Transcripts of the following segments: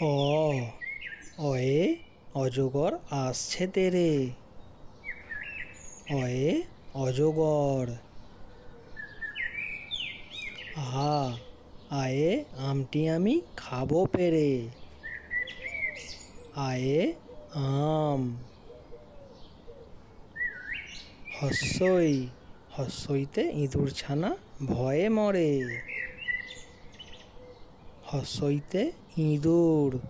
অ অয়ে অজগর আসছে তেরে। অয়ে অজগর। আ আয়ে আমটি আমি খাবো পেরে। আয়ে আম। হস্যই হস্যইতে ইঁদুর ছানা ভয়ে মরে। হস্যইতে ইঁদুর।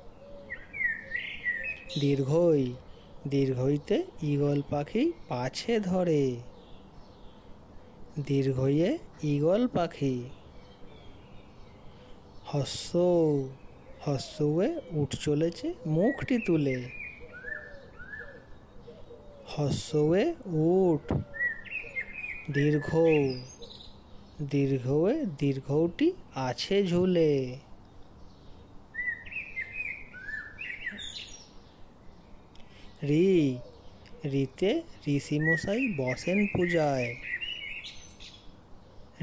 দীর্ঘই দীর্ঘইতে ঈগল পাখি পাছে ধরে। দীর্ঘইয়ে ঈগল পাখি। হস্য হস্যে উঠ চলেছে মুখটি তুলে। হস্যে উঠ। দীর্ঘ দীর্ঘয়ে দীর্ঘটি আছে ঝুলে। রি রিতে ঋষি মশাই বসেন পূজায়।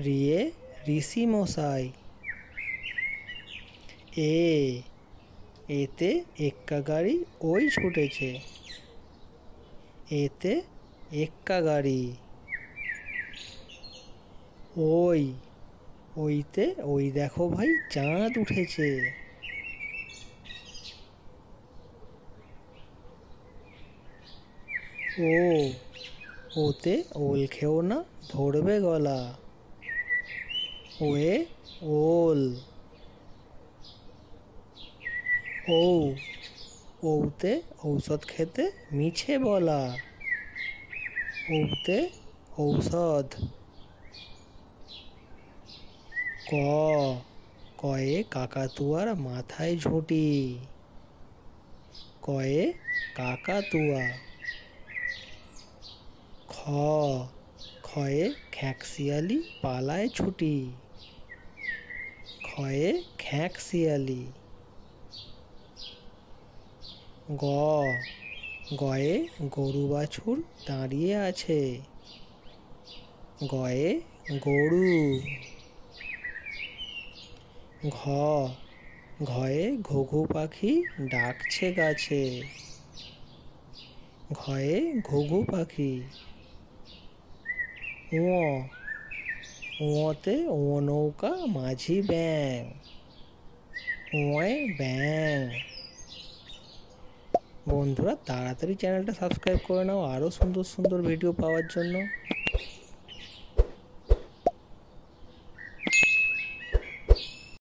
রিয়ে ঋষি মশাই। এতে এক্কা গাড়ি ওই ছুটেছে। এতে এক্কা গাড়ি। ওইতে ওই দেখো ভাই চাঁদ উঠেছে। ওতে ওল খেও না ধরবে গলা। ওয়ে ওল। ওতে ঔষধ খেতে মিছে বলা। ওতে ঔষধ। কয়ে কাকাতুয়ার মাথায় ঝুঁটি। কয়ে কাকাতুয়া। খয়ে খ্যাঁকশিয়ালি পালায় ছুটি। খয়ে খ্যাঁকশিয়ালি। গয়ে গরু বাছুর দাঁড়িয়ে আছে। গয়ে গরু। ঘয়ে ঘুঘু পাখি ডাকছে গাছে। ঘয়ে ঘুঘু পাখি। ওতে ও নৌকা মাঝি ব্যাং। ওয়ে ব্যাং। বন্ধুরা তাড়াতাড়ি চ্যানেলটা সাবস্ক্রাইব করে নাও আরও সুন্দর সুন্দর ভিডিও পাওয়ার জন্য।